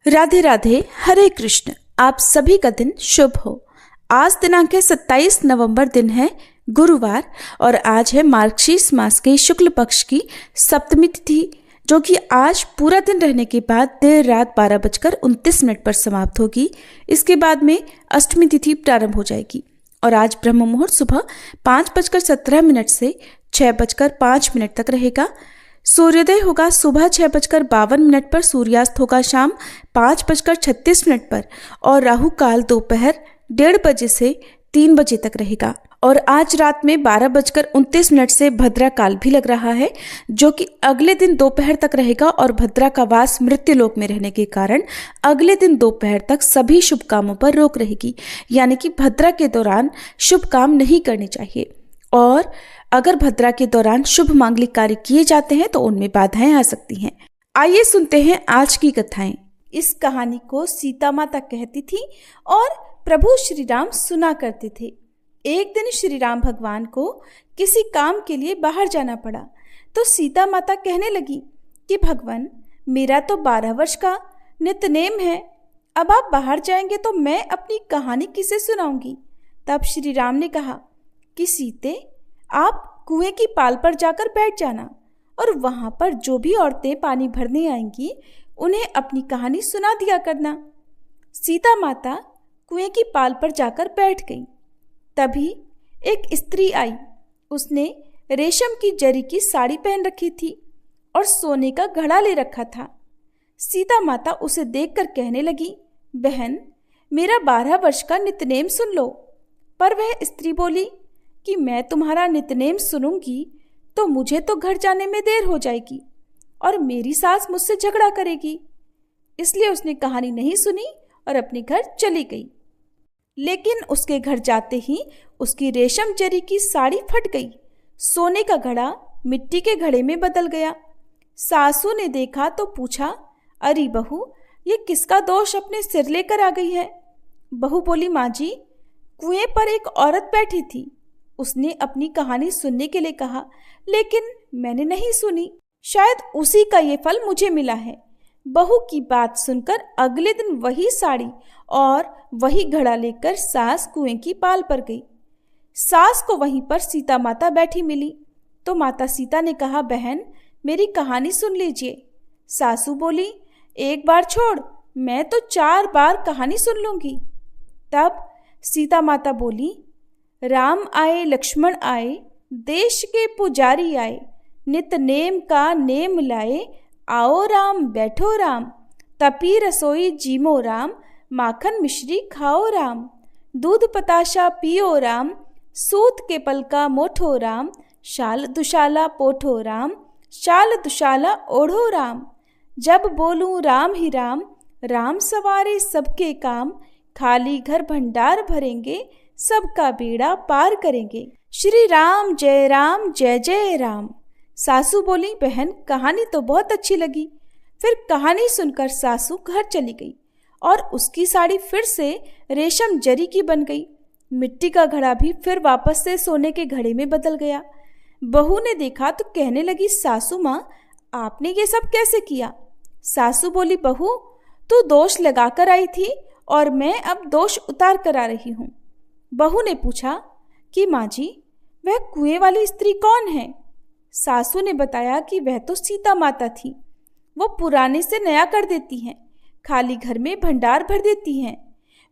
राधे राधे, हरे कृष्ण। आप सभी का दिन शुभ हो। आज दिनांक है 27 नवंबर, दिन है गुरुवार और आज है मार्गशीर्ष मास के शुक्ल पक्ष की सप्तमी तिथि, जो कि आज पूरा दिन रहने के बाद देर रात 12:29 पर समाप्त होगी। इसके बाद में अष्टमी तिथि प्रारंभ हो जाएगी और आज ब्रह्म मुहूर्त सुबह 5:17 से 6:05 तक रहेगा। सूर्योदय होगा सुबह 6:52 पर, सूर्यास्त होगा शाम 5:36 पर और राहु काल दोपहर 1:30 बजे से 3 बजे तक रहेगा। और आज रात में 12:29 से भद्रा काल भी लग रहा है, जो कि अगले दिन दोपहर तक रहेगा और भद्रा का वास मृत्युलोक में रहने के कारण अगले दिन दोपहर तक सभी शुभ कामों पर रोक रहेगी। यानी कि भद्रा के दौरान शुभ काम नहीं करने चाहिए और अगर भद्रा के दौरान शुभ मांगलिक कार्य किए जाते हैं तो उनमें बाधाएं आ सकती हैं। आइए सुनते हैं आज की कथाएं। इस कहानी को सीता माता कहती थी और प्रभु श्री राम सुना करते थे। एक दिन श्री राम भगवान को किसी काम के लिए बाहर जाना पड़ा तो सीता माता कहने लगी कि भगवान, मेरा तो 12 वर्ष का नित्यनेम है, अब आप बाहर जाएंगे तो मैं अपनी कहानी किसे सुनाऊंगी। तब श्री राम ने कहा कि सीते, आप कुएं की पाल पर जाकर बैठ जाना और वहां पर जो भी औरतें पानी भरने आएंगी उन्हें अपनी कहानी सुना दिया करना। सीता माता कुएं की पाल पर जाकर बैठ गई। तभी एक स्त्री आई। उसने रेशम की जरी की साड़ी पहन रखी थी और सोने का घड़ा ले रखा था। सीता माता उसे देखकर कहने लगी, बहन, मेरा 12 वर्ष का नित्यनेम सुन लो। पर वह स्त्री बोली कि मैं तुम्हारा नित्यनेम सुनूंगी तो मुझे तो घर जाने में देर हो जाएगी और मेरी सास मुझसे झगड़ा करेगी। इसलिए उसने कहानी नहीं सुनी और अपने घर चली गई। लेकिन उसके घर जाते ही उसकी रेशम जरी की साड़ी फट गई। सोने का घड़ा मिट्टी के घड़े में बदल गया। सासू ने देखा तो पूछा, अरे बहू, ये किसका दोष अपने सिर लेकर आ गई है। बहू बोली, माँ जी, कुएं पर एक औरत बैठी थी, उसने अपनी कहानी सुनने के लिए कहा, लेकिन मैंने नहीं सुनी। शायद उसी का ये फल मुझे मिला है। बहू की बात सुनकर अगले दिन वही साड़ी और वही घड़ा लेकर सास कुएं की पाल पर गई। सास को वहीं पर सीता माता बैठी मिली तो माता सीता ने कहा, बहन, मेरी कहानी सुन लीजिए। सासू बोली, एक बार छोड़, मैं तो 4 बार कहानी सुन लूंगी। तब सीता माता बोली, राम आए लक्ष्मण आए, देश के पुजारी आए, नित नेम का नेम लाए, आओ राम बैठो राम, तपी रसोई जीमो राम, माखन मिश्री खाओ राम, दूध पताशा पियो राम, सूत के पल का मोठो राम, शाल दुशाला पोठो राम, शाल दुशाला ओढ़ो राम, जब बोलूं राम ही राम, राम सवारे सबके काम, खाली घर भंडार भरेंगे, सबका बेड़ा पार करेंगे। श्री राम जय जय राम। सासू बोली, बहन, कहानी तो बहुत अच्छी लगी। फिर कहानी सुनकर सासू घर चली गई और उसकी साड़ी फिर से रेशम जरी की बन गई। मिट्टी का घड़ा भी फिर वापस से सोने के घड़े में बदल गया। बहू ने देखा तो कहने लगी, सासू माँ, आपने ये सब कैसे किया। सासू बोली, बहू, तू दोष लगाकर आई थी और मैं अब दोष उतार कर आ रही हूँ। बहू ने पूछा कि माँ जी, वह कुएं वाली स्त्री कौन है। सासू ने बताया कि वह तो सीता माता थी। वो पुराने से नया कर देती हैं, खाली घर में भंडार भर देती हैं।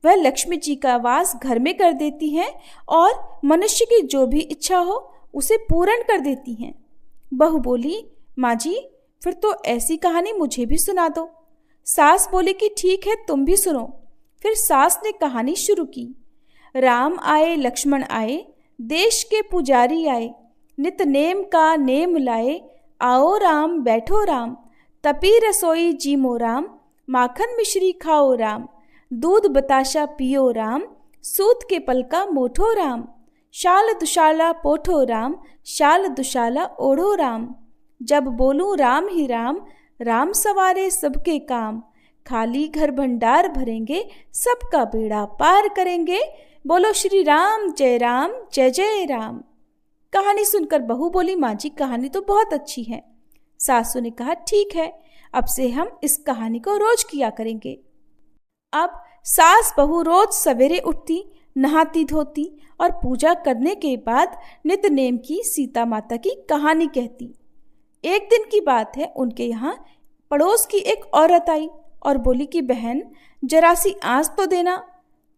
वह लक्ष्मी जी का वास घर में कर देती हैं और मनुष्य की जो भी इच्छा हो उसे पूर्ण कर देती हैं। बहू बोली, माँ जी, फिर तो ऐसी कहानी मुझे भी सुना दो। सास बोली कि ठीक है, तुम भी सुनो। फिर सास ने कहानी शुरू की। राम आए लक्ष्मण आए, देश के पुजारी आए, नित नेम का नेम लाए, आओ राम बैठो राम, तपी रसोई जीमो राम, माखन मिश्री खाओ राम, दूध बताशा पियो राम, सूत के पल का मोठो राम, शाल दुशाला पोठो राम, शाल दुशाला ओढ़ो राम, जब बोलूं राम ही राम, राम सवारे सबके काम, खाली घर भंडार भरेंगे, सबका बेड़ा पार करेंगे, बोलो श्री राम जय जय राम। कहानी सुनकर बहू बोली, माँ जी, कहानी तो बहुत अच्छी है। सासू ने कहा, ठीक है, अब से हम इस कहानी को रोज किया करेंगे। अब सास बहू रोज सवेरे उठती, नहाती धोती और पूजा करने के बाद नित नेम की सीता माता की कहानी कहती। एक दिन की बात है, उनके यहाँ पड़ोस की एक औरत आई और बोली कि बहन जरा सी आँच तो देना।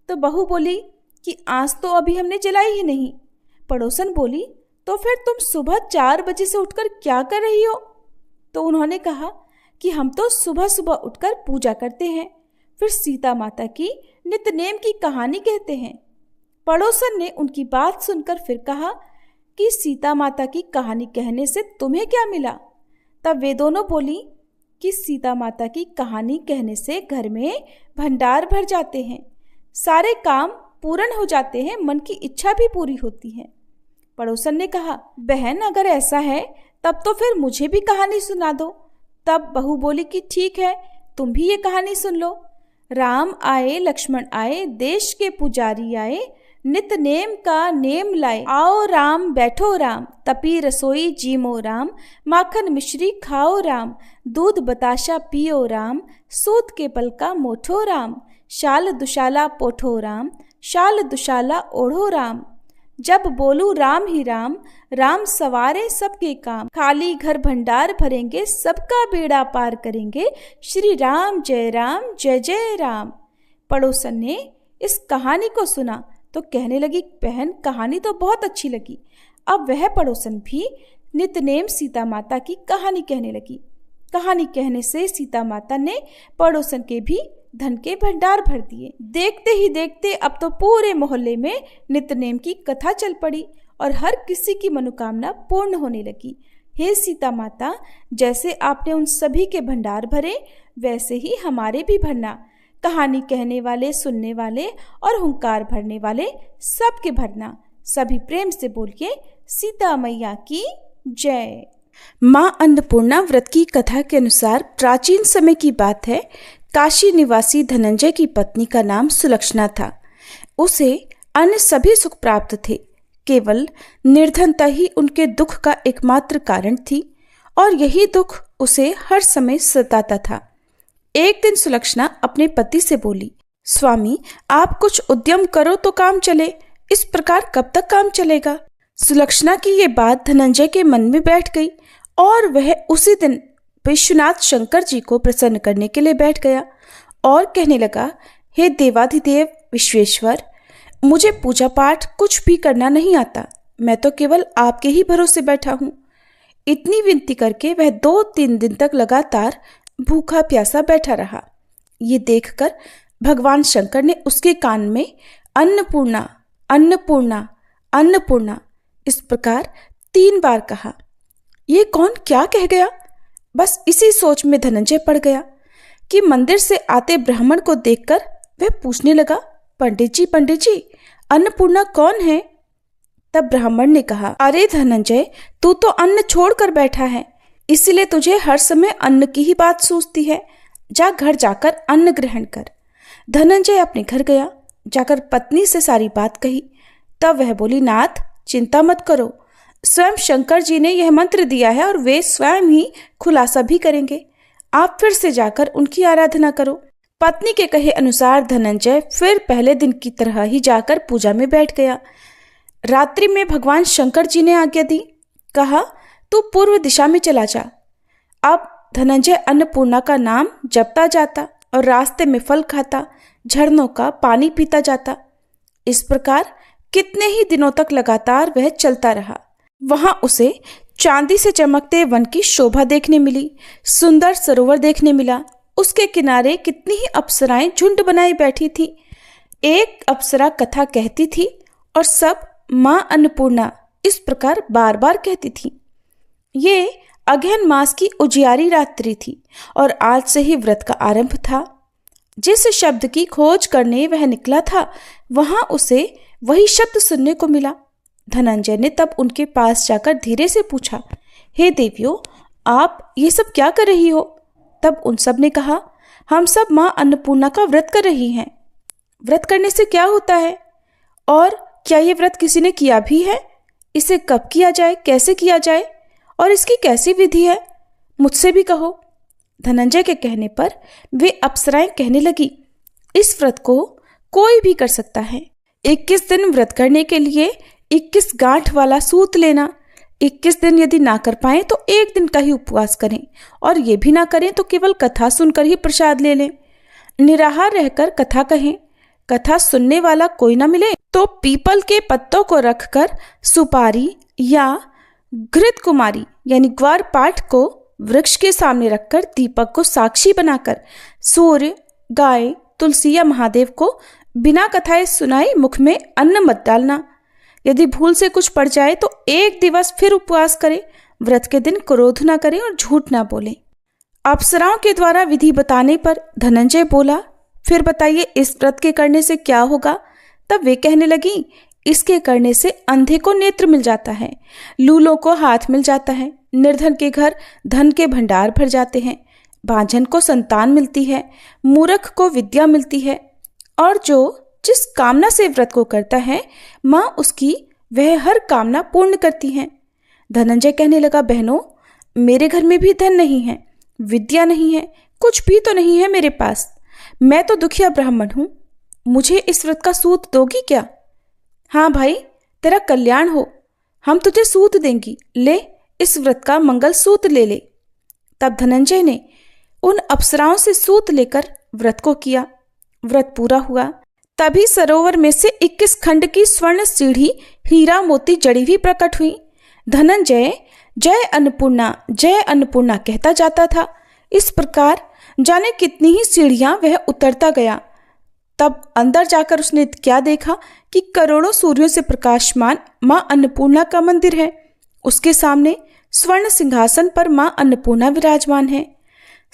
तो बहू बोली कि आँच तो अभी हमने जलाई ही नहीं। पड़ोसन बोली तो फिर तुम सुबह 4 बजे से उठकर क्या कर रही हो? तो उन्होंने कहा कि हम तो सुबह सुबह उठकर पूजा करते हैं, फिर सीता माता की नित्यनेम की कहानी कहते हैं। पड़ोसन ने उनकी बात सुनकर फिर कहा कि सीता माता की कहानी कहने से तुम्हें क्या मिला? तब वे दोनों बोली कि सीता माता की कहानी कहने से घर में भंडार भर जाते हैं, सारे काम पूर्ण हो जाते हैं, मन की इच्छा भी पूरी होती है। पड़ोसन ने कहा बहन अगर ऐसा है तब तो फिर मुझे भी कहानी सुना दो। तब बहू बोली कि ठीक है, तुम भी ये कहानी सुन लो। राम आए लक्ष्मण आए, देश के पुजारी आए, नित नेम का नेम लाए। आओ राम बैठो राम, तपी रसोई जीमो राम, माखन मिश्री खाओ राम, दूध बताशा पियो राम, सूत के पल का मोठो राम, शाल दुशाला पोठो राम, शाल दुशाला ओढ़ो राम। जब बोलू राम ही राम, राम सवारे सबके काम, खाली घर भंडार भरेंगे, सबका बेड़ा पार करेंगे, श्री राम जय जय राम। पड़ोसन ने इस कहानी को सुना तो कहने लगी बहन कहानी तो बहुत अच्छी लगी। अब वह पड़ोसन भी नित्यनेम सीता माता की कहानी कहने लगी। कहानी कहने से सीता माता ने पड़ोसन के भी धन के भंडार भर दिए। देखते ही देखते अब तो पूरे मोहल्ले में नित्यनेम की कथा चल पड़ी और हर किसी की मनोकामना पूर्ण होने लगी। हे सीता माता, जैसे आपने उन सभी के भंडार भरे वैसे ही हमारे भी भरना। कहानी कहने वाले, सुनने वाले और हुंकार भरने वाले सबके भरना। सभी प्रेम से बोलिए सीता मैया की जय। माँ अन्नपूर्णा व्रत की कथा के अनुसार प्राचीन समय की बात है। काशी निवासी धनंजय की पत्नी का नाम सुलक्षणा था। उसे अन्य सभी सुख प्राप्त थे, केवल निर्धनता ही उनके दुख का एकमात्र कारण थी और यही दुख उसे हर समय सताता था। एक दिन सुलक्षणा अपने पति से बोली, स्वामी आप कुछ उद्यम करो तो काम चले, इस प्रकार कब तक काम चलेगा? सुलक्षणा की ये बात धनंजय के मन में बैठ गई और वह उसी दिन विश्वनाथ शंकर जी को प्रसन्न करने के लिए बैठ गया और कहने लगा, हे देवाधिदेव विश्वेश्वर, मुझे पूजा पाठ कुछ भी करना नहीं आता, मैं तो केवल आपके ही भरोसे बैठा हूँ। इतनी विनती करके वह 2-3 दिन तक लगातार भूखा प्यासा बैठा रहा। ये देखकर भगवान शंकर ने उसके कान में अन्नपूर्णा अन्नपूर्णा अन्नपूर्णा इस प्रकार 3 बार कहा। ये कौन क्या कह गया? बस इसी सोच में धनंजय पड़ गया कि मंदिर से आते ब्राह्मण को देखकर वह पूछने लगा, पंडित जी अन्नपूर्णा कौन है? तब ब्राह्मण ने कहा, अरे धनंजय, तू तो अन्न छोड़कर बैठा है, इसलिए तुझे हर समय अन्न की ही बात सूझती है। जा घर जाकर अन्न ग्रहण कर। धनंजय अपने घर गया, जाकर पत्नी से सारी बात कही। तब वह बोली, नाथ चिंता मत करो, स्वयं शंकर जी ने यह मंत्र दिया है और वे स्वयं ही खुलासा भी करेंगे। आप फिर से जाकर उनकी आराधना करो। पत्नी के कहे अनुसार धनंजय फिर पहले दिन की तरह ही जाकर पूजा में बैठ गया। रात्रि में भगवान शंकर जी ने आज्ञा दी, कहा तू पूर्व दिशा में चला जा। अब धनंजय अन्नपूर्णा का नाम जपता जाता और रास्ते में फल खाता, झरनों का पानी पीता जाता। इस प्रकार कितने ही दिनों तक लगातार वह चलता रहा। वहां उसे चांदी से चमकते वन की शोभा देखने मिली, सुंदर सरोवर देखने मिला। उसके किनारे कितनी ही अप्सराएं झुंड बनाई बैठी थी। एक अप्सरा कथा कहती थी और सब मां अन्नपूर्णा इस प्रकार बार बार कहती थी। ये अगहन मास की उजियारी रात्रि थी और आज से ही व्रत का आरंभ था। जिस शब्द की खोज करने वह निकला था, वहां उसे वही शब्द सुनने को मिला। धनंजय ने तब उनके पास जाकर धीरे से पूछा, हे देवियों, आप ये सब क्या कर रही हो? तब उन सब ने कहा, हम सब मां अन्नपूर्णा का व्रत कर रही हैं। व्रत करने से क्या होता है और क्या ये व्रत किसी ने किया भी है? इसे कब किया जाए, कैसे किया जाए और इसकी कैसी विधि है? मुझसे भी कहो। धनंजय के कहने पर वे अप्सराएं कहने लगी, इस व्रत को कोई भी कर सकता है। 21 दिन व्रत करने के लिए 21 गांठ वाला सूत लेना। 21 दिन यदि ना कर पाए तो 1 दिन का ही उपवास करें, और ये भी ना करें तो केवल कथा सुनकर ही प्रसाद ले लें। निराहार रहकर कथा कहें। कथा सुनने वाला कोई ना मिले तो पीपल के पत्तों को रखकर सुपारी या घृत कुमारी यानी ग्वार पाठ को वृक्ष के सामने रखकर दीपक को साक्षी बनाकर सूर्य, गाय, तुलसी या महादेव को बिना कथाएं सुनाए मुख में अन्न मत डालना। यदि भूल से कुछ पड़ जाए तो 1 दिवस फिर उपवास करें। व्रत के दिन क्रोध ना करें और झूठ ना बोलें। अप्सराओं के द्वारा विधि बताने पर धनंजय बोला, फिर बताइए इस व्रत के करने से क्या होगा? तब वे कहने लगी, इसके करने से अंधे को नेत्र मिल जाता है, लूलों को हाथ मिल जाता है, निर्धन के घर धन के भंडार भर जाते हैं, बांझन को संतान मिलती है, मूर्ख को विद्या मिलती है, और जो जिस कामना से व्रत को करता है माँ उसकी वह हर कामना पूर्ण करती है। धनंजय कहने लगा, बहनों, मेरे घर में भी धन नहीं है, विद्या नहीं है, कुछ भी तो नहीं है मेरे पास। मैं तो दुखिया ब्राह्मण हूं, मुझे इस व्रत का सूत दोगी क्या? हाँ भाई, तेरा कल्याण हो, हम तुझे सूत देंगी, ले इस व्रत का मंगल सूत ले ले। तब धनंजय ने उन अप्सराओं से सूत लेकर व्रत को किया। व्रत पूरा हुआ। तभी सरोवर में से 21 खंड की स्वर्ण सीढ़ी हीरा मोती जड़ी हुई प्रकट हुई। धनंजय जय अन्नपूर्णा कहता जाता था। इस प्रकार जाने कितनी ही सीढ़ियां वह उतरता गया। तब अंदर जाकर उसने क्या देखा कि करोड़ों सूर्यों से प्रकाशमान मां अन्नपूर्णा का मंदिर है। उसके सामने स्वर्ण सिंहासन पर मां अन्नपूर्णा विराजमान है।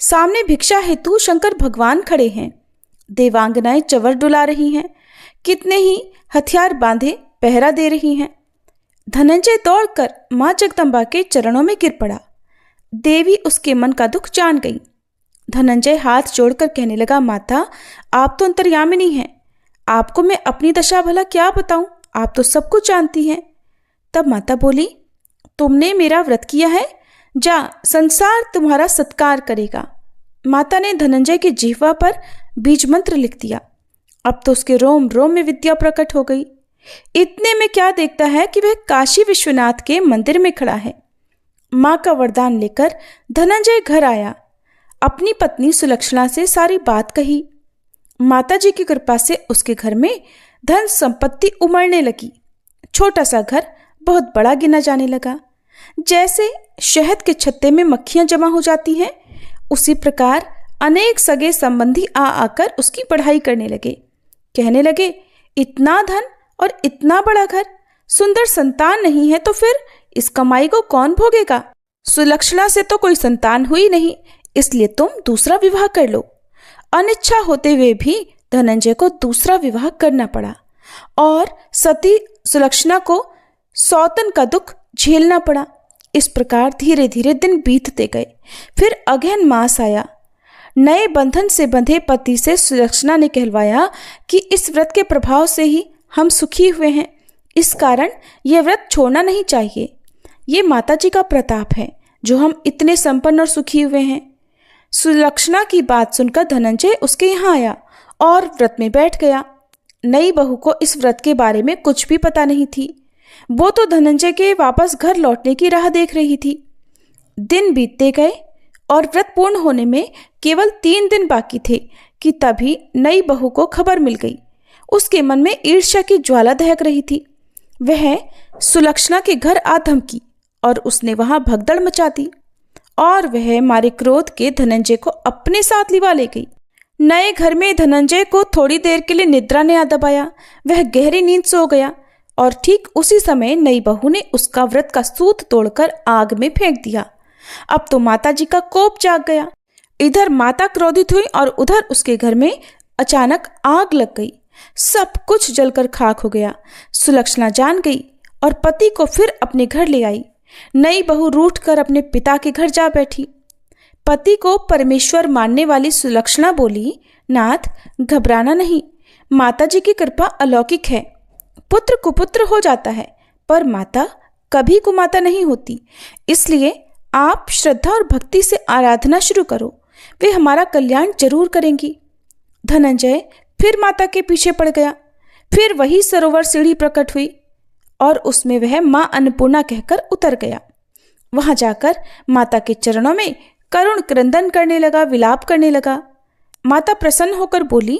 सामने भिक्षा हेतु शंकर भगवान खड़े हैं। देवांगनाएं चवर डुला रही हैं। कितने ही हथियार बांधे पहरा दे रही हैं। धनंजय दौड़कर मां जगदम्बा के चरणों में गिर पड़ा। देवी उसके मन का दुख जान गई। धनंजय हाथ जोड़कर कहने लगा, माता, आप तो अंतर्यामिनी हैं, आपको मैं अपनी दशा भला क्या बताऊं, आप तो सब कुछ जानती हैं। तब माता बोली, तुमने मेरा व्रत किया है, जा संसार तुम्हारा सत्कार करेगा। माता ने धनंजय की जिह्वा पर बीज मंत्र लिख दिया। अब तो उसके रोम रोम में विद्या प्रकट हो गई। इतने में क्या देखता है कि वह काशी विश्वनाथ के मंदिर में खड़ा है। मां का वरदान लेकर धनंजय घर आया। अपनी पत्नी सुलक्षणा से सारी बात कही। माता जी की कृपा से उसके घर में धन संपत्ति उमड़ने लगी। छोटा सा घर बहुत बड़ा गिना जाने लगा। जैसे शहद के छत्ते में मक्खियां जमा हो जाती हैं, उसी प्रकार अनेक सगे संबंधी आ आकर उसकी पढ़ाई करने लगे। कहने लगे, इतना धन और इतना बड़ा घर, सुंदर संतान नहीं है तो फिर इस कमाई को कौन भोगेगा? सुलक्षणा से तो कोई संतान हुई नहीं, इसलिए तुम दूसरा विवाह कर लो। अनिच्छा होते हुए भी धनंजय को दूसरा विवाह करना पड़ा और सती सुलक्षणा को सौतन का दुख झेलना पड़ा। इस प्रकार धीरे धीरे दिन बीतते गए। फिर अगहन मास आया। नए बंधन से बंधे पति से सुलक्षणा ने कहलवाया कि इस व्रत के प्रभाव से ही हम सुखी हुए हैं, इस कारण यह व्रत छोड़ना नहीं चाहिए। ये माता जी का प्रताप है जो हम इतने संपन्न और सुखी हुए हैं। सुलक्षणा की बात सुनकर धनंजय उसके यहाँ आया और व्रत में बैठ गया। नई बहू को इस व्रत के बारे में कुछ भी पता नहीं थी। वो तो धनंजय के वापस घर लौटने की राह देख रही थी। दिन बीतते गए और व्रत पूर्ण होने में केवल 3 दिन बाकी थे कि तभी नई बहू को खबर मिल गई। उसके मन में ईर्ष्या की ज्वाला दहक रही थी। वह सुलक्षणा के घर आ धमकी और उसने वहां भगदड़ मचा दी और वह मारे क्रोध के धनंजय को अपने साथ लिवा ले गई। नए घर में धनंजय को थोड़ी देर के लिए निद्रा ने आ दबाया। वह गहरी नींद सो गया और ठीक उसी समय नई बहू ने उसका व्रत का सूत तोड़कर आग में फेंक दिया। अब तो माता जी का कोप जाग गया। इधर माता क्रोधित हुई और उधर उसके घर में अचानक आग लग गई। सब कुछ जलकर खाक हो गया। सुलक्षणा जान गई और पति को फिर अपने घर ले आई। नई बहू रूठकर अपने पिता के घर जा बैठी। पति को परमेश्वर मानने वाली सुलक्षणा बोली, नाथ, घबराना नहीं, माता जी की कृपा अलौकिक है। पुत्र कुपुत्र हो जाता है पर माता कभी कुमाता नहीं होती। इसलिए आप श्रद्धा और भक्ति से आराधना शुरू करो। वे हमारा कल्याण जरूर करेंगी। धनंजय फिर माता के पीछे पड़ गया। फिर वही सरोवर सीढ़ी प्रकट हुई और उसमें वह माँ अन्नपूर्णा कहकर उतर गया। वहां जाकर माता के चरणों में करुण क्रंदन करने लगा, विलाप करने लगा। माता प्रसन्न होकर बोली,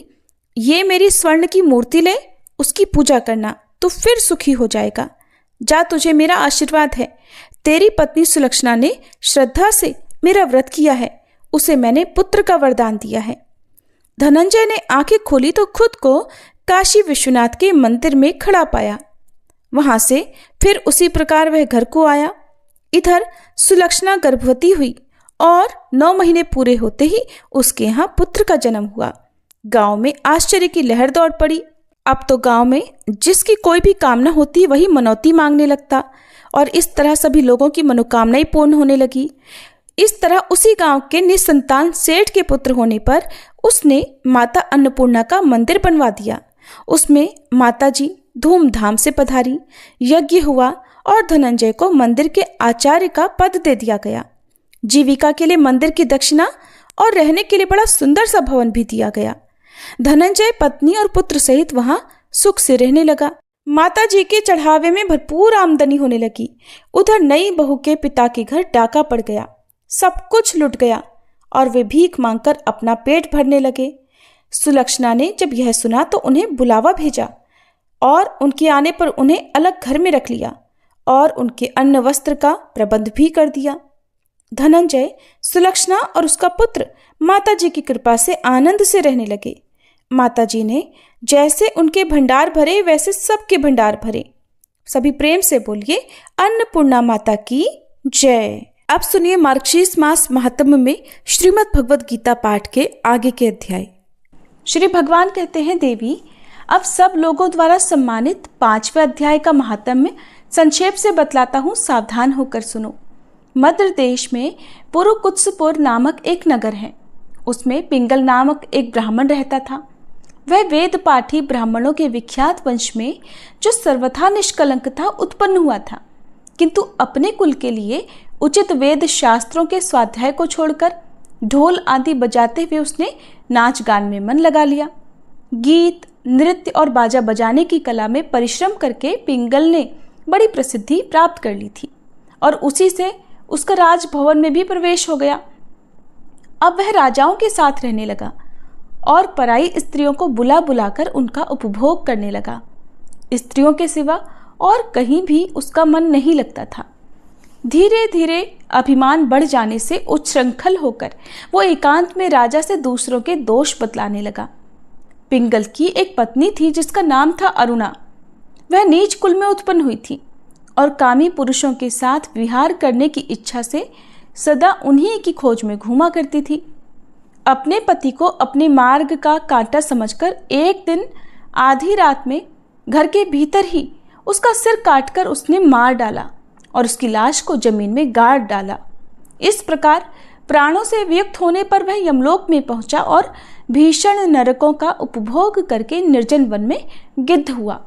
ये मेरी स्वर्ण की मूर्ति ले, उसकी पूजा करना, तो फिर सुखी हो जाएगा। जा, तुझे मेरा आशीर्वाद है। तेरी पत्नी सुलक्षणा ने श्रद्धा से मेरा व्रत किया है, उसे मैंने पुत्र का वरदान दिया है। धनंजय ने आंखें खोली तो खुद को काशी विश्वनाथ के मंदिर में खड़ा पाया। वहां से फिर उसी प्रकार वह घर को आया। इधर सुलक्षणा गर्भवती हुई और 9 महीने पूरे होते ही उसके यहाँ पुत्र का जन्म हुआ। गांव में आश्चर्य की लहर दौड़ पड़ी। अब तो गांव में जिसकी कोई भी कामना होती वही मनौती मांगने लगता और इस तरह सभी लोगों की मनोकामनाएं पूर्ण होने लगी। इस तरह उसी गांव के निसंतान सेठ के पुत्र होने पर उसने माता अन्नपूर्णा का मंदिर बनवा दिया। उसमें माता जी धूमधाम से पधारी, यज्ञ हुआ और धनंजय को मंदिर के आचार्य का पद दे दिया गया। जीविका के लिए मंदिर की दक्षिणा और रहने के लिए बड़ा सुंदर सा भवन भी दिया गया। धनंजय पत्नी और पुत्र सहित वहां सुख से रहने लगा। माता जी के चढ़ावे में भरपूर आमदनी होने लगी। उधर नई बहू के पिता के घर डाका पड़ गया, सब कुछ लुट गया और वे भीख मांगकर अपना पेट भरने लगे। सुलक्षणा ने जब यह सुना तो उन्हें बुलावा भेजा और उनके आने पर उन्हें अलग घर में रख लिया और उनके अन्न वस्त्र का प्रबंध भी कर दिया। धनंजय, सुलक्षणा और उसका पुत्र माता जी की कृपा से आनंद से रहने लगे। माता जी ने जैसे उनके भंडार भरे वैसे सबके भंडार भरे। सभी प्रेम से बोलिए, अन्नपूर्णा माता की जय। अब सुनिए मार्गशीर्ष मास महात्म्य में श्रीमद् भगवद गीता पाठ के आगे के अध्याय। श्री भगवान कहते हैं, देवी अब सब लोगों द्वारा सम्मानित 5वें अध्याय का महात्म्य संक्षेप से बतलाता हूँ, सावधान होकर सुनो। मद्र देश में पुरुकुत्सपुर नामक एक नगर है। उसमें पिंगल नामक एक ब्राह्मण रहता था। वह वेद पाठी ब्राह्मणों के विख्यात वंश में जो सर्वथा निष्कलंक था उत्पन्न हुआ था, किंतु अपने कुल के लिए उचित वेद शास्त्रों के स्वाध्याय को छोड़कर ढोल आदि बजाते हुए उसने नाच गान में मन लगा लिया। गीत, नृत्य और बाजा बजाने की कला में परिश्रम करके पिंगल ने बड़ी प्रसिद्धि प्राप्त कर ली थी और उसी से उसका राजभवन में भी प्रवेश हो गया। अब वह राजाओं के साथ रहने लगा और पराई स्त्रियों को बुला बुलाकर उनका उपभोग करने लगा। स्त्रियों के सिवा और कहीं भी उसका मन नहीं लगता था। धीरे धीरे अभिमान बढ़ जाने से उच्छृंखल होकर वो एकांत में राजा से दूसरों के दोष बतलाने लगा। पिंगल की एक पत्नी थी जिसका नाम था अरुणा। वह नीच कुल में उत्पन्न हुई थी और कामी पुरुषों के साथ विहार करने की इच्छा से सदा उन्हीं की खोज में घूमा करती थी। अपने पति को अपने मार्ग का कांटा समझकर एक दिन आधी रात में घर के भीतर ही उसका सिर काटकर उसने मार डाला और उसकी लाश को जमीन में गाड़ डाला। इस प्रकार प्राणों से वियुक्त होने पर वह यमलोक में पहुंचा और भीषण नरकों का उपभोग करके निर्जन वन में गिद्ध हुआ।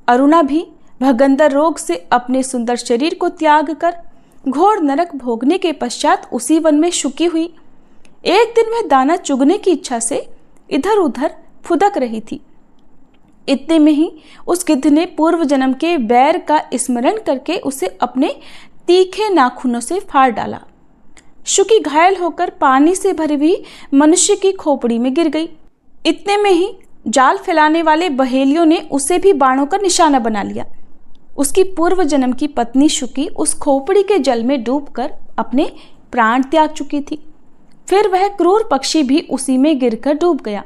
अरुणा भी भगंदर रोग से अपने सुंदर शरीर को त्याग कर घोर नरक भोगने के पश्चात उसी वन में शुकी हुई। एक दिन वह दाना चुगने की इच्छा से इधर उधर फुदक रही थी। इतने में ही उस गिद्ध ने पूर्व जन्म के बैर का स्मरण करके उसे अपने तीखे नाखूनों से फाड़ डाला। शुकी घायल होकर पानी से भरी हुई मनुष्य की खोपड़ी में गिर गई। इतने में ही जाल फैलाने वाले बहेलियों ने उसे भी बाणों का निशाना बना लिया। उसकी पूर्व जन्म की पत्नी शुकी उस खोपड़ी के जल में डूबकर अपने प्राण त्याग चुकी थी। फिर वह क्रूर पक्षी भी उसी में गिरकर डूब गया।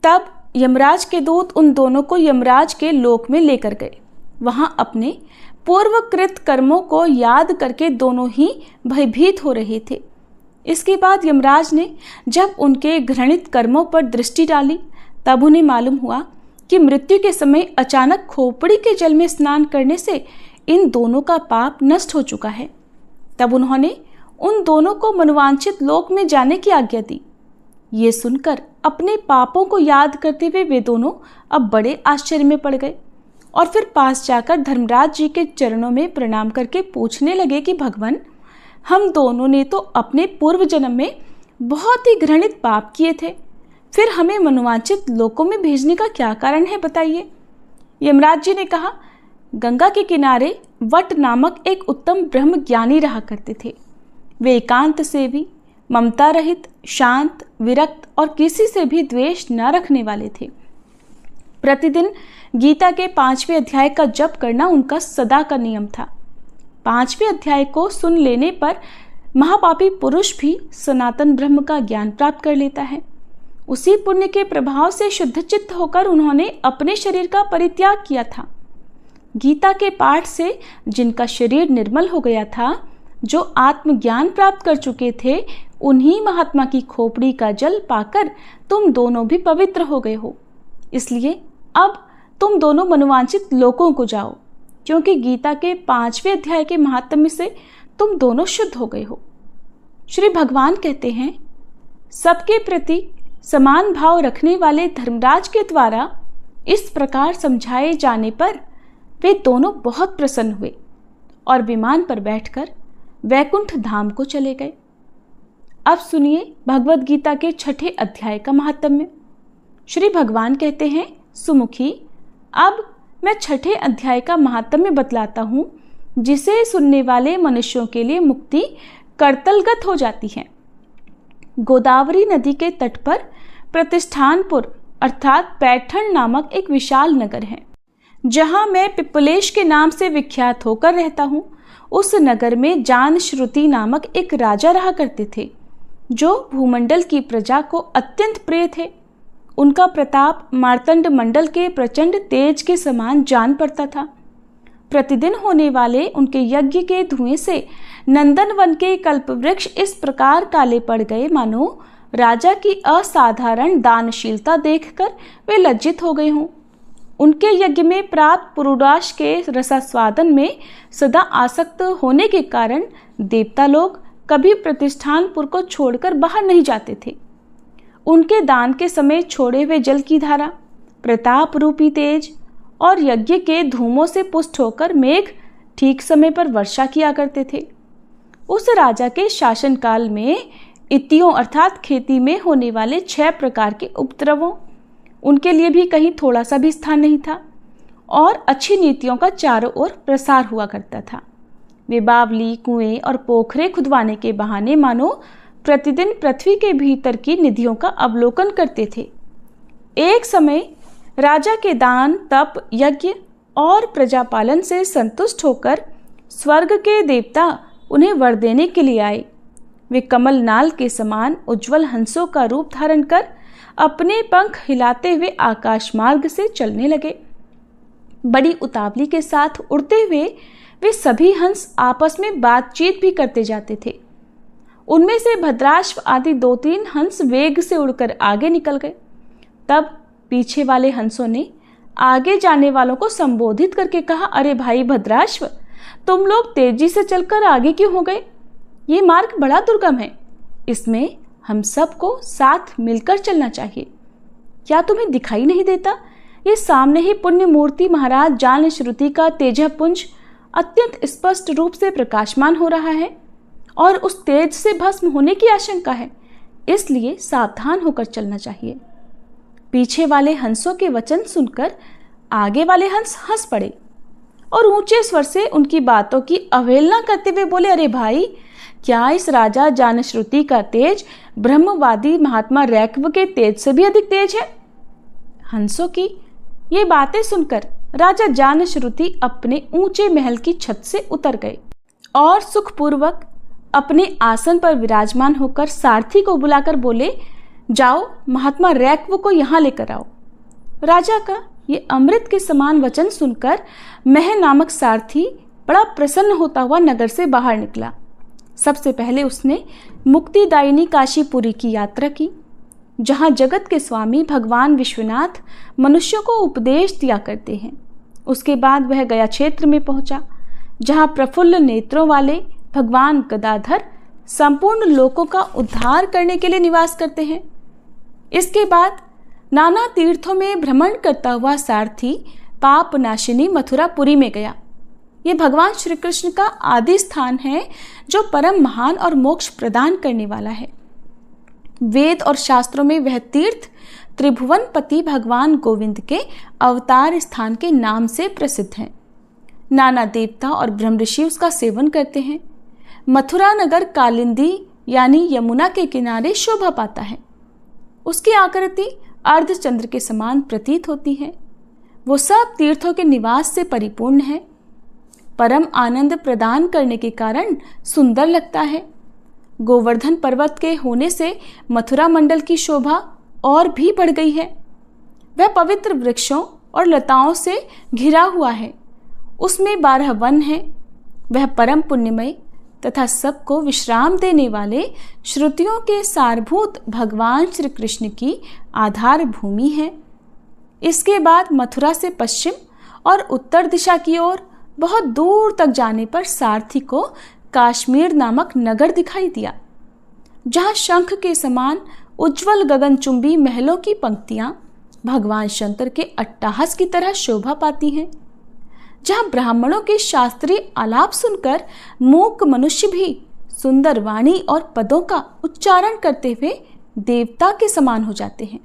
तब यमराज के दूत उन दोनों को यमराज के लोक में लेकर गए। वहां अपने पूर्वकृत कर्मों को याद करके दोनों ही भयभीत हो रहे थे। इसके बाद यमराज ने जब उनके घृणित कर्मों पर दृष्टि डाली तब उन्हें मालूम हुआ कि मृत्यु के समय अचानक खोपड़ी के जल में स्नान करने से इन दोनों का पाप नष्ट हो चुका है। तब उन्होंने उन दोनों को मनवांछित लोक में जाने की आज्ञा दी। ये सुनकर अपने पापों को याद करते हुए वे दोनों अब बड़े आश्चर्य में पड़ गए और फिर पास जाकर धर्मराज जी के चरणों में प्रणाम करके पूछने लगे कि भगवान, हम दोनों ने तो अपने पूर्व जन्म में बहुत ही घृणित पाप किए थे, फिर हमें मनोवांछित लोकों में भेजने का क्या कारण है बताइए। यमराज जी ने कहा, गंगा के किनारे वट नामक एक उत्तम ब्रह्म ज्ञानी रहा करते थे। वे एकांत से भी, ममता रहित, शांत, विरक्त और किसी से भी द्वेष न रखने वाले थे। प्रतिदिन गीता के 5वें अध्याय का जप करना उनका सदा का नियम था। 5वें अध्याय को सुन लेने पर महापापी पुरुष भी सनातन ब्रह्म का ज्ञान प्राप्त कर लेता है। उसी पुण्य के प्रभाव से शुद्ध चित्त होकर उन्होंने अपने शरीर का परित्याग किया था। गीता के पाठ से जिनका शरीर निर्मल हो गया था, जो आत्मज्ञान प्राप्त कर चुके थे, उन्हीं महात्मा की खोपड़ी का जल पाकर तुम दोनों भी पवित्र हो गए हो। इसलिए अब तुम दोनों मनोवांछित लोकों को जाओ, क्योंकि गीता के 5वें अध्याय के महात्म्य से तुम दोनों शुद्ध हो गए हो। श्री भगवान कहते हैं, सबके प्रति समान भाव रखने वाले धर्मराज के द्वारा इस प्रकार समझाए जाने पर वे दोनों बहुत प्रसन्न हुए और विमान पर बैठकर वैकुंठ धाम को चले गए। अब सुनिए भगवत गीता के 6ठे अध्याय का महात्म्य। श्री भगवान कहते हैं, सुमुखी, अब मैं 6ठे अध्याय का महात्म्य बतलाता हूँ, जिसे सुनने वाले मनुष्यों के लिए मुक्ति करतलगत हो जाती है। गोदावरी नदी के तट पर प्रतिष्ठानपुर अर्थात पैठण नामक एक विशाल नगर है, जहाँ मैं पिपलेश के नाम से विख्यात होकर रहता हूँ। उस नगर में जानश्रुति नामक एक राजा रहा करते थे, जो भूमंडल की प्रजा को अत्यंत प्रिय थे। उनका प्रताप मार्तंड मंडल के प्रचंड तेज के समान जान पड़ता था। प्रतिदिन होने वाले उनके यज्ञ के धुएं से नंदन वन के कल्प वृक्ष इस प्रकार काले पड़ गए, मानो राजा की असाधारण दानशीलता देखकर वे लज्जित हो गए हों। उनके यज्ञ में प्राप्त पुरुडाश के रसास्वादन में सदा आसक्त होने के कारण देवता लोग कभी प्रतिष्ठानपुर को छोड़कर बाहर नहीं जाते थे। उनके दान के समय छोड़े हुए जल की धारा, प्रताप रूपी तेज और यज्ञ के धूमों से पुष्ट होकर मेघ ठीक समय पर वर्षा किया करते थे। उस राजा के शासनकाल में इतियों अर्थात खेती में होने वाले 6 प्रकार के उपद्रवों, उनके लिए भी कहीं थोड़ा सा भी स्थान नहीं था और अच्छी नीतियों का चारों ओर प्रसार हुआ करता था। वे बावली, कुएं और पोखरे खुदवाने के बहाने मानो प्रतिदिन पृथ्वी के भीतर की निधियों का अवलोकन करते थे। एक समय राजा के दान, तप, यज्ञ और प्रजापालन से संतुष्ट होकर स्वर्ग के देवता उन्हें वर देने के लिए आए। वे कमल नाल के समान उज्जवल हंसों का रूप धारण कर अपने पंख हिलाते हुए आकाश मार्ग से चलने लगे। बड़ी उतावली के साथ उड़ते हुए वे सभी हंस आपस में बातचीत भी करते जाते थे। उनमें से भद्राश्व आदि 2-3 हंस वेग से उड़कर आगे निकल गए। तब पीछे वाले हंसों ने आगे जाने वालों को संबोधित करके कहा, अरे भाई भद्राश्व, तुम लोग तेजी से चलकर आगे क्यों हो गए? ये मार्ग बड़ा दुर्गम है, इसमें हम सबको साथ मिलकर चलना चाहिए। क्या तुम्हें दिखाई नहीं देता? ये सामने ही पुण्य मूर्ति महाराज जानश्रुति का तेजपुंज अत्यंत स्पष्ट रूप से प्रकाशमान हो रहा है और उस तेज से भस्म होने की आशंका है, इसलिए सावधान होकर चलना चाहिए। पीछे वाले हंसों के वचन सुनकर आगे वाले हंस हंस पड़े और ऊंचे स्वर से उनकी बातों की अवहेलना करते हुए बोले, अरे भाई, क्या इस राजा जानश्रुति का तेज ब्रह्मवादी महात्मा रैक्व के तेज से भी अधिक तेज है? हंसों की ये बातें सुनकर राजा जानश्रुति अपने ऊंचे महल की छत से उतर गए और सुखपूर्वक अपने आसन पर विराजमान होकर सारथी को बुलाकर बोले, जाओ महात्मा रैक्व को यहाँ लेकर आओ। राजा का ये अमृत के समान वचन सुनकर मह नामक सारथी बड़ा प्रसन्न होता हुआ नगर से बाहर निकला। सबसे पहले उसने मुक्तिदायिनी काशीपुरी की यात्रा की, जहाँ जगत के स्वामी भगवान विश्वनाथ मनुष्यों को उपदेश दिया करते हैं। उसके बाद वह गया क्षेत्र में पहुंचा, जहाँ प्रफुल्ल नेत्रों वाले भगवान गदाधर संपूर्ण लोकों का उद्धार करने के लिए निवास करते हैं। इसके बाद नाना तीर्थों में भ्रमण करता हुआ सारथी पाप नाशिनी मथुरापुरी में गया। ये भगवान श्री कृष्ण का आदि स्थान है, जो परम महान और मोक्ष प्रदान करने वाला है। वेद और शास्त्रों में वह तीर्थ त्रिभुवनपति भगवान गोविंद के अवतार स्थान के नाम से प्रसिद्ध है। नाना देवता और ब्रह्म ऋषि उसका सेवन करते हैं। मथुरा नगर कालिंदी यानी यमुना के किनारे शोभा पाता है। उसकी आकृति अर्धचंद्र के समान प्रतीत होती है। वो सब तीर्थों के निवास से परिपूर्ण है। परम आनंद प्रदान करने के कारण सुंदर लगता है। गोवर्धन पर्वत के होने से मथुरा मंडल की शोभा और भी बढ़ गई है। वह पवित्र वृक्षों और लताओं से घिरा हुआ है। उसमें 12 वन हैं। वह परम पुण्यमय तथा सबको विश्राम देने वाले श्रुतियों के सारभूत भगवान श्री कृष्ण की आधार भूमि है। इसके बाद मथुरा से पश्चिम और उत्तर दिशा की ओर बहुत दूर तक जाने पर सारथी को काश्मीर नामक नगर दिखाई दिया, जहाँ शंख के समान उज्जवल गगनचुंबी महलों की पंक्तियां भगवान शंकर के अट्टहास की तरह शोभा पाती हैं, जहाँ ब्राह्मणों के शास्त्रीय आलाप सुनकर मूक मनुष्य भी सुंदर वाणी और पदों का उच्चारण करते हुए देवता के समान हो जाते हैं,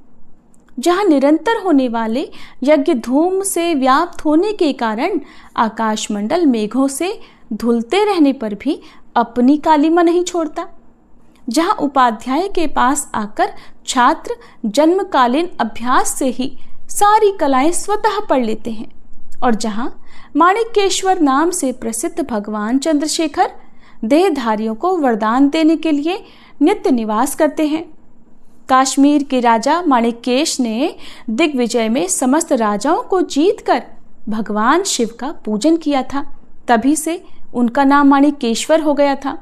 जहाँ निरंतर होने वाले यज्ञ धूम से व्याप्त होने के कारण आकाशमंडल मेघों से धुलते रहने पर भी अपनी कालिमा नहीं छोड़ता, जहाँ उपाध्याय के पास आकर छात्र जन्मकालीन अभ्यास से ही सारी कलाएं स्वतः पढ़ लेते हैं, और जहाँ माणिकेश्वर नाम से प्रसिद्ध भगवान चंद्रशेखर देहधारियों को वरदान देने के लिए नित्य निवास करते हैं। काश्मीर के राजा माणिकेश ने दिग्विजय में समस्त राजाओं को जीतकर भगवान शिव का पूजन किया था। तभी से उनका नाम माणिकेश्वर हो गया था।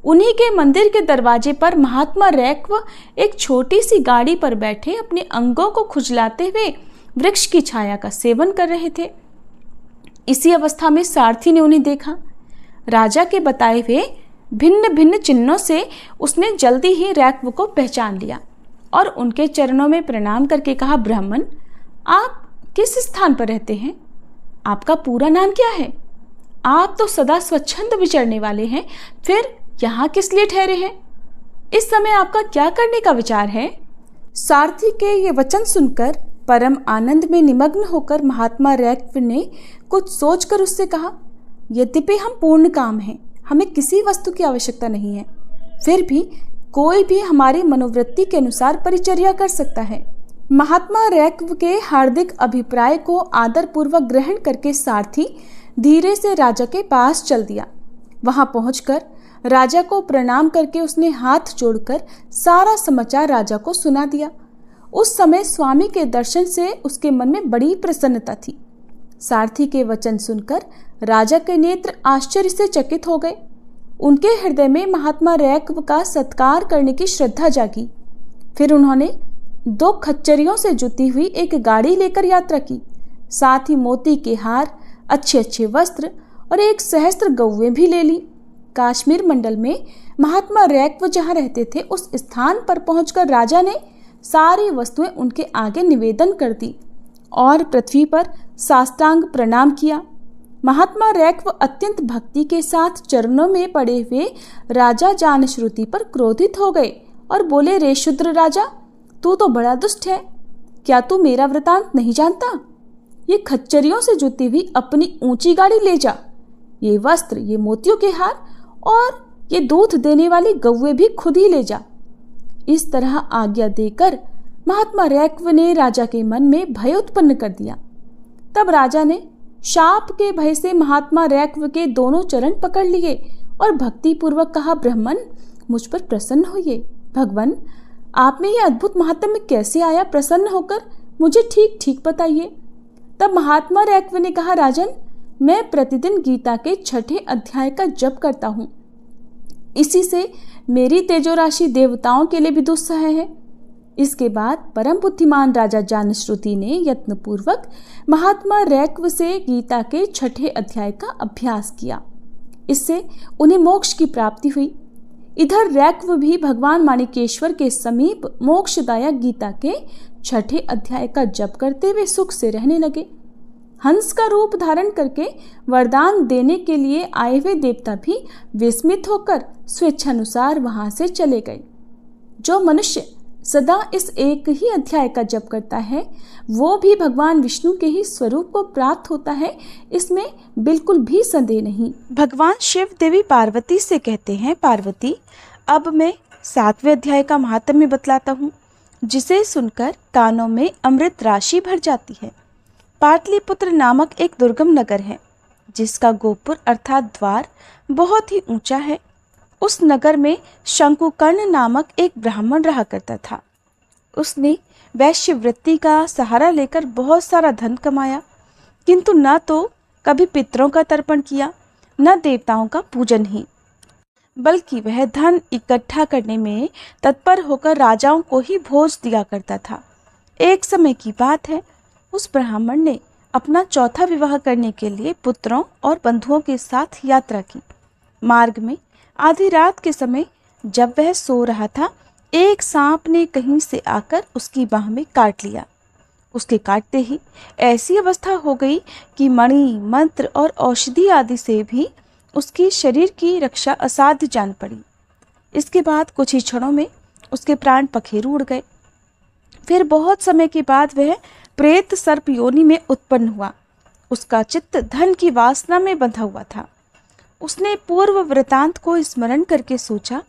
उन्हीं के मंदिर के दरवाजे पर महात्मा रैक्व एक छोटी सी गाड़ी पर बैठे अपने अंगों को खुजलाते हुए वृक्ष की छाया का सेवन कर रहे थे। इसी अवस्था में सारथी ने उन्हें देखा। राजा के बताए हुए भिन्न भिन्न चिन्हों से उसने जल्दी ही रैक्व को पहचान लिया और उनके चरणों में प्रणाम करके कहा, ब्राह्मण, आप किस स्थान पर रहते हैं? आपका पूरा नाम क्या है? आप तो सदा स्वच्छंद विचरने वाले हैं, फिर यहाँ किस लिए ठहरे हैं? इस समय आपका क्या करने का विचार है? सारथी के ये वचन सुनकर परम आनंद में निमग्न होकर महात्मा रैक्व ने कुछ सोचकर उससे कहा, यद्यपि हम पूर्ण काम हैं, हमें किसी वस्तु की आवश्यकता नहीं है, फिर भी कोई भी हमारी मनोवृत्ति के अनुसार परिचर्या कर सकता है। महात्मा रैक्व के हार्दिक अभिप्राय को आदरपूर्वक ग्रहण करके सारथी धीरे से राजा के पास चल दिया। वहां पहुंचकर राजा को प्रणाम करके उसने हाथ जोड़कर सारा समाचार राजा को सुना दिया। उस समय स्वामी के दर्शन से उसके मन में बड़ी प्रसन्नता थी। सारथी के वचन सुनकर राजा के नेत्र आश्चर्य से चकित हो गए। उनके हृदय में महात्मा रैक्व का सत्कार करने की श्रद्धा जागी। फिर उन्होंने 2 खच्चरियों से जुती हुई एक गाड़ी लेकर यात्रा की। साथ ही मोती के हार, अच्छे अच्छे वस्त्र और 1 सहस्त्र गौवें भी ले ली। काश्मीर मंडल में महात्मा रैक्व जहाँ रहते थे उस स्थान पर पहुंचकर राजा ने सारी वस्तुएं उनके आगे निवेदन कर दी और पृथ्वी पर साष्टांग प्रणाम किया। महात्मा रैक्व अत्यंत भक्ति के साथ चरणों में पड़े हुए राजा जानश्रुति पर क्रोधित हो गए और बोले, रे शूद्र राजा, तू तो बड़ा दुष्ट है। क्या तू मेरा वृतांत नहीं जानता? ये खच्चरियों से जुती हुई अपनी ऊंची गाड़ी ले जा, ये वस्त्र, ये मोतियों के हार और ये दूध देने वाली गौवें भी खुद ही ले जा। इस तरह आज्ञा देकर महात्मा रैक्व ने राजा के मन में भय उत्पन्न कर दिया। तब राजा ने शाप के भय से महात्मा रैक्व के दोनों चरण पकड़ लिए और भक्ति पूर्वक कहा, ब्राह्मण, मुझ पर प्रसन्न होइए। भगवान, आप में यह अद्भुत महात्म्य कैसे आया? प्रसन्न होकर मुझे ठीक ठीक बताइए। तब महात्मा रैक्व ने कहा, राजन, मैं प्रतिदिन गीता के 6ठे अध्याय का जप करता हूँ। इसी से मेरी तेजोराशि देवताओं के लिए भी दुस्सह है। इसके बाद परम बुद्धिमान राजा जानश्रुति ने यत्नपूर्वक महात्मा रैक्व से गीता के 6ठे अध्याय का अभ्यास किया। इससे उन्हें मोक्ष की प्राप्ति हुई। इधर रैक्व भी भगवान माणिकेश्वर के समीप मोक्षदायक गीता के 6ठे अध्याय का जप करते हुए सुख से रहने लगे। हंस का रूप धारण करके वरदान देने के लिए आए हुए देवता भी विस्मित होकर स्वेच्छानुसार वहां से चले गए। जो मनुष्य सदा इस एक ही अध्याय का जप करता है वो भी भगवान विष्णु के ही स्वरूप को प्राप्त होता है, इसमें बिल्कुल भी संदेह नहीं। भगवान शिव देवी पार्वती से कहते हैं, पार्वती अब मैं 7वें अध्याय का महात्म्य बतलाता हूँ, जिसे सुनकर कानों में अमृत राशि भर जाती है। पाटलिपुत्र नामक एक दुर्गम नगर है, जिसका गोपुर अर्थात द्वार बहुत ही ऊंचा है। उस नगर में शंकुकर्ण नामक एक ब्राह्मण रहा करता था। उसने वैश्य वृत्ति का सहारा लेकर बहुत सारा धन कमाया, किंतु न तो कभी पितरों का तर्पण किया, न देवताओं का पूजन ही, बल्कि वह धन इकट्ठा करने में तत्पर होकर राजाओं को ही भोज दिया करता था। एक समय की बात है, उस ब्राह्मण ने अपना चौथा विवाह करने के लिए पुत्रों और बंधुओं के साथ यात्रा की। मार्ग में आधी रात के समय जब वह सो रहा था, एक सांप ने कहीं से आकर उसकी बाह में काट लिया। उसके काटते ही ऐसी अवस्था हो गई कि मणि, मंत्र और औषधि आदि से भी उसकी शरीर की रक्षा असाध्य जान पड़ी। इसके बाद कुछ ही क्षणों में उसके प्राण पखेरु उड़ गए। फिर बहुत समय के बाद वह प्रेत सर्प योनि में उत्पन्न हुआ। उसका चित्त धन की वासना में बंधा हुआ था। उसने पूर्व वृतांत को स्मरण करके सोचा,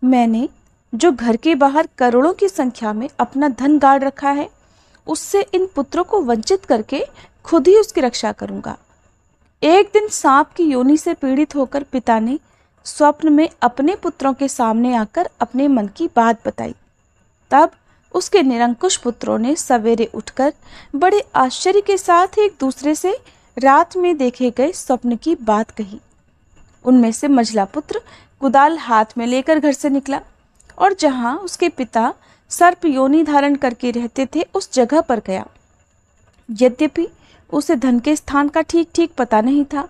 मैंने जो घर के बाहर करोड़ों की संख्या में अपना धन गाड़ रखा है, उससे इन पुत्रों को वंचित करके खुद ही उसकी रक्षा करूंगा। एक दिन सांप की योनि से पीड़ित होकर पिता ने स्वप्न में अपने पुत्रों के सामने आकर अपने मन की बात बताई। तब उसके निरंकुश पुत्रों ने सवेरे उठकर बड़े आश्चर्य के साथ एक दूसरे से रात में देखे गए स्वप्न की बात कही। उनमें से मझला पुत्र कुदाल हाथ में लेकर घर से निकला और जहां उसके पिता सर्प योनि धारण करके रहते थे उस जगह पर गया। यद्यपि उसे धन के स्थान का ठीक ठीक पता नहीं था,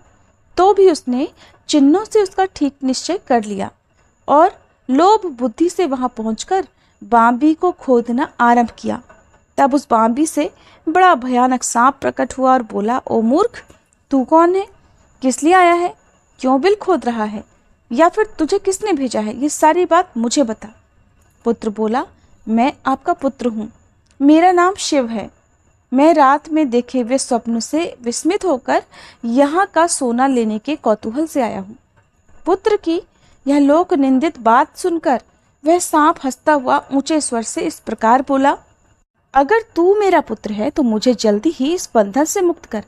तो भी उसने चिन्हों से उसका ठीक निश्चय कर लिया और लोभ बुद्धि से वहां पहुंचकर बांबी को खोदना आरंभ किया। तब उस बांबी से बड़ा भयानक सांप प्रकट हुआ और बोला, ओ मूर्ख, तू कौन है? किस लिए आया है? क्यों बिल खोद रहा है? या फिर तुझे किसने भेजा है? ये सारी बात मुझे बता। पुत्र बोला, मैं आपका पुत्र हूँ, मेरा नाम शिव है। मैं रात में देखे हुए स्वप्न से विस्मित होकर यहाँ का सोना लेने के कौतूहल से आया हूँ। पुत्र की यह लोक निंदित बात सुनकर वह सांप हंसता हुआ ऊंचे स्वर से इस प्रकार बोला, अगर तू मेरा पुत्र है तो मुझे जल्दी ही इस बंधन से मुक्त कर।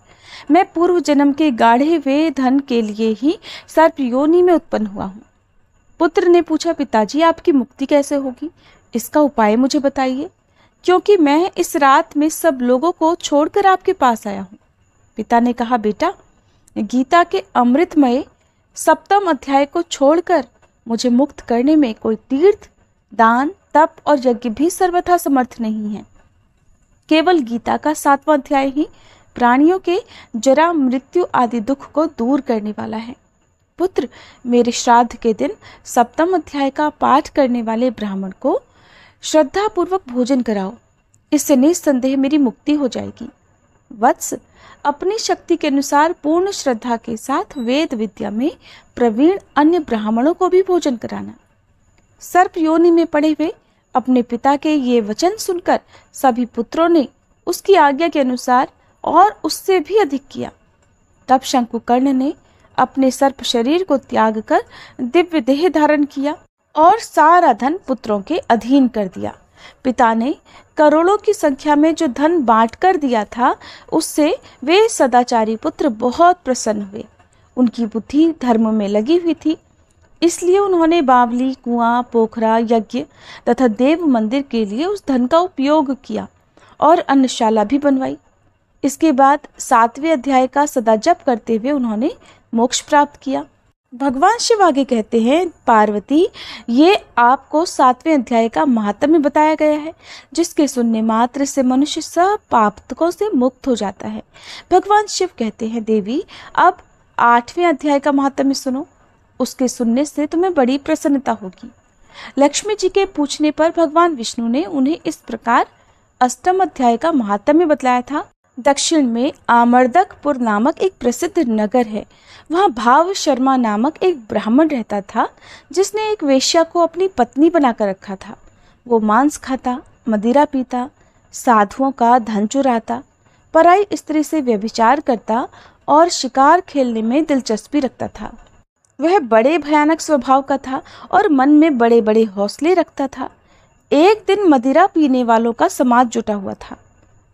मैं पूर्व जन्म के गाढ़े हुए धन के लिए ही सर्प योनि में उत्पन्न हुआ हूँ। पुत्र ने पूछा, पिताजी आपकी मुक्ति कैसे होगी? इसका उपाय मुझे बताइए, क्योंकि मैं इस रात में सब लोगों को छोड़कर आपके पास आया हूँ। पिता ने कहा, बेटा, गीता के अमृतमय 7वें अध्याय को छोड़कर मुझे मुक्त करने में कोई तीर्थ, दान, तप और यज्ञ भी सर्वथा समर्थ नहीं है। केवल गीता का 7वां अध्याय ही प्राणियों के जरा, मृत्यु आदि दुख को दूर करने वाला है। पुत्र, मेरे श्राद्ध के दिन 7वें अध्याय का पाठ करने वाले ब्राह्मण को श्रद्धा पूर्वक भोजन कराओ, इससे निस्संदेह मेरी मुक्ति हो जाएगी। वत्स, अपनी शक्ति के अनुसार पूर्ण श्रद्धा के साथ वेद विद्या में प्रवीण अन्य ब्राह्मणों को भी भोजन कराना। सर्प योनि में पड़े हुए अपने पिता के ये वचन सुनकर सभी पुत्रों ने उसकी आज्ञा के अनुसार और उससे भी अधिक किया। तब शंकुकर्ण ने अपने सर्प शरीर को त्याग कर दिव्य देह धारण किया और सारा धन पुत्रों के अधीन कर दिया। पिता ने करोड़ों की संख्या में जो धन बांट कर दिया था, उससे वे सदाचारी पुत्र बहुत प्रसन्न हुए। उनकी बुद्धि धर्म में लगी हुई थी, इसलिए उन्होंने बावली, कुआं, पोखरा, यज्ञ तथा देव मंदिर के लिए उस धन का उपयोग किया और अन्नशाला भी बनवाई। इसके बाद 7वें अध्याय का सदा जप करते हुए उन्होंने मोक्ष प्राप्त किया। भगवान शिव आगे कहते हैं, पार्वती, ये आपको 7वें अध्याय का महात्म्य बताया गया है, जिसके सुनने मात्र से मनुष्य सब पापकों से मुक्त हो जाता है। भगवान शिव कहते हैं, देवी, अब 8वें अध्याय का महात्म्य सुनो, उसके सुनने से तुम्हें बड़ी प्रसन्नता होगी। लक्ष्मी जी के पूछने पर भगवान विष्णु ने उन्हें इस प्रकार 8वें अध्याय का महात्म्य बतलाया था। दक्षिण में आमर्दकपुर नामक एक प्रसिद्ध नगर है। वहाँ भाव शर्मा नामक एक ब्राह्मण रहता था, जिसने एक वेश्या को अपनी पत्नी बनाकर रखा था। वो मांस खाता, मदिरा पीता, साधुओं का धन चुराता, पराई स्त्री से व्यभिचार करता और शिकार खेलने में दिलचस्पी रखता था। वह बड़े भयानक स्वभाव का था और मन में बड़े बड़े हौसले रखता था। एक दिन मदिरा पीने वालों का समाज जुटा हुआ था।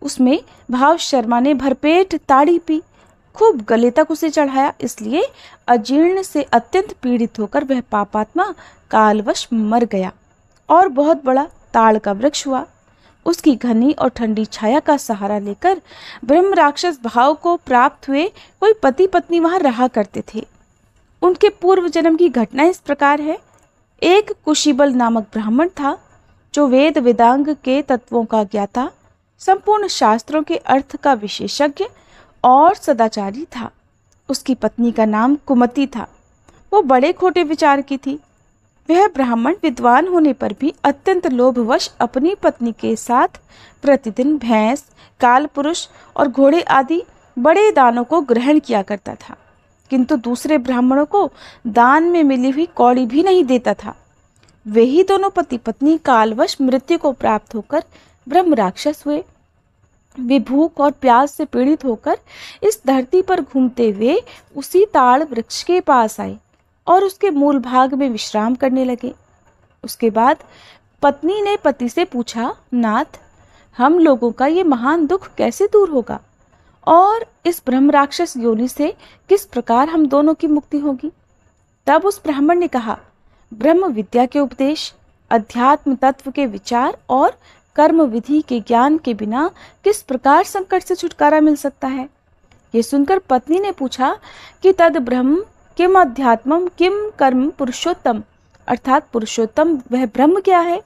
उसमें भाव शर्मा ने भरपेट ताड़ी पी, खूब गले तक उसे चढ़ाया। इसलिए अजीर्ण से अत्यंत पीड़ित होकर वह पापात्मा कालवश मर गया और बहुत बड़ा ताड़ का वृक्ष हुआ। उसकी घनी और ठंडी छाया का सहारा लेकर ब्रह्म राक्षस भाव को प्राप्त हुए कोई पति पत्नी वहां रहा करते थे। उनके पूर्व जन्म की घटना इस प्रकार है। एक कुशीबल नामक ब्राह्मण था जो वेद वेदांग के तत्वों का ज्ञाता, संपूर्ण शास्त्रों के अर्थ का विशेषज्ञ और सदाचारी था। उसकी पत्नी का नाम कुमति था। वो बड़े खोटे विचार की थी। वह ब्राह्मण विद्वान होने पर भी अत्यंत लोभवश अपनी पत्नी के साथ प्रतिदिन भैंस, कालपुरुष और घोड़े आदि बड़े दानों को ग्रहण किया करता था, किंतु दूसरे ब्राह्मणों को दान में मिली हुई कौड़ी भी नहीं देता था। वे ही दोनों पति पत्नी कालवश मृत्यु को प्राप्त होकर ब्रह्म राक्षस हुए। वे भूख और प्यास से पीड़ित होकर इस धरती पर घूमते हुए उसी ताड़ वृक्ष के पास आए और उसके मूल भाग में विश्राम करने लगे। उसके बाद पत्नी ने पति से पूछा, नाथ, हम लोगों का ये महान दुख कैसे दूर होगा और इस ब्रह्म राक्षस योनि से किस प्रकार हम दोनों की मुक्ति होगी? तब उस ब्राह्मण ने कहा, ब्रह्म विद्या के उपदेश, अध्यात्म तत्व के विचार और कर्म विधि के ज्ञान के बिना किस प्रकार संकट से छुटकारा मिल सकता है? ये सुनकर पत्नी ने पूछा कि तद ब्रह्म किम अध्यात्मम किम कर्म पुरुषोत्तम, अर्थात पुरुषोत्तम वह ब्रह्म क्या है,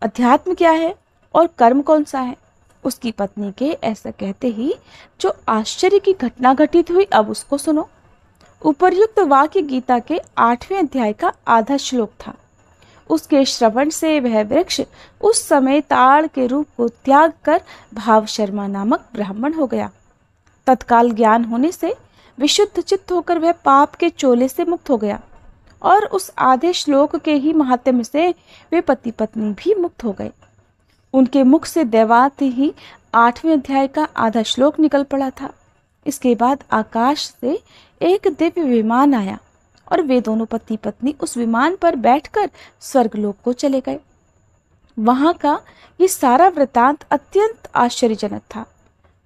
अध्यात्म क्या है और कर्म कौन सा है? उसकी पत्नी के ऐसा कहते ही जो आश्चर्य की घटना घटित हुई अब उसको सुनो। उपर्युक्त वाक्य गीता के 8वें अध्याय का आधा श्लोक था। उसके श्रवण से वह वृक्ष उस समय ताड़ के रूप को त्याग कर भाव शर्मा नामक ब्राह्मण हो गया। तत्काल ज्ञान होने से विशुद्ध चित्त होकर वह पाप के चोले से मुक्त हो गया और उस आधे श्लोक के ही महात्म्य से वे पति पत्नी भी मुक्त हो गए। उनके मुख से दैवात ही 8वें अध्याय का आधा श्लोक निकल पड़ा था। इसके बाद आकाश से एक दिव्य विमान आया और वे दोनों पति पत्नी उस विमान पर बैठकर स्वर्गलोक को चले गए। वहां का ये सारा वृतांत अत्यंत आश्चर्यजनक था।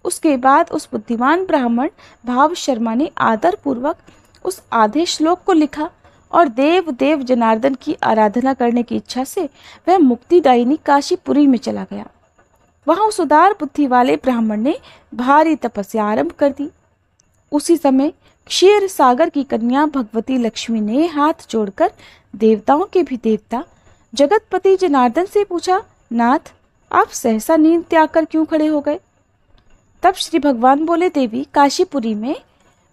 उसके बाद उस बुद्धिमान ब्राह्मण भाव शर्मा ने आदर पूर्वक उस आधे श्लोक को लिखा और देव देव जनार्दन की आराधना करने की इच्छा से वह मुक्तिदायिनी काशीपुरी में चला गया। वहां उस उदार बुद्धि वाले ब्राह्मण ने भारी तपस्या आरंभ कर दी। उसी समय क्षीर सागर की कन्या भगवती लक्ष्मी ने हाथ जोड़कर देवताओं के भी देवता जगतपति जनार्दन से पूछा, नाथ, आप सहसा नींद त्याग कर क्यों खड़े हो गए? तब श्री भगवान बोले, देवी, काशीपुरी में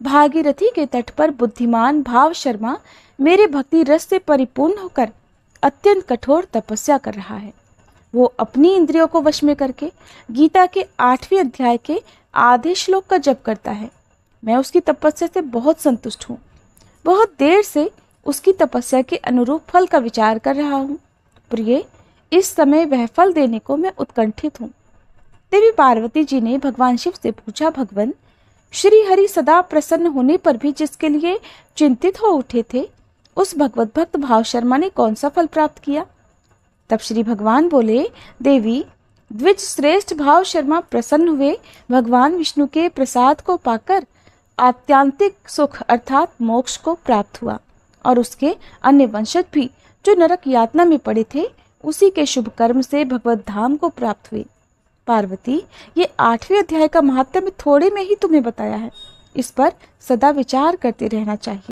भागीरथी के तट पर बुद्धिमान भाव शर्मा मेरे भक्ति रस से परिपूर्ण होकर अत्यंत कठोर तपस्या कर रहा है। वो अपनी इंद्रियों को वश में करके गीता के 8वें अध्याय के आधे श्लोक का जप करता है। मैं उसकी तपस्या से बहुत संतुष्ट हूँ। बहुत देर से उसकी तपस्या के अनुरूप फल का विचार कर रहा हूँ। प्रिय, इस समय वह फल देने को मैं उत्कंठित हूँ। देवी पार्वती जी ने भगवान शिव से पूछा, भगवान, श्री हरि सदा प्रसन्न होने पर भी जिसके लिए चिंतित हो उठे थे, उस भगवत भक्त भाव शर्मा ने कौन सा फल प्राप्त किया? तब श्री भगवान बोले, देवी, द्विज श्रेष्ठ भाव शर्मा प्रसन्न हुए भगवान विष्णु के प्रसाद को पाकर आत्यांतिक सुख अर्थात मोक्ष को प्राप्त हुआ और उसके अन्य वंशज भी जो नरक यातना में पड़े थे उसी के शुभ कर्म से भगवत धाम को प्राप्त हुए। पार्वती, ये 8वें अध्याय का महात्म्य थोड़े में ही तुम्हें बताया है। इस पर सदा विचार करते रहना चाहिए।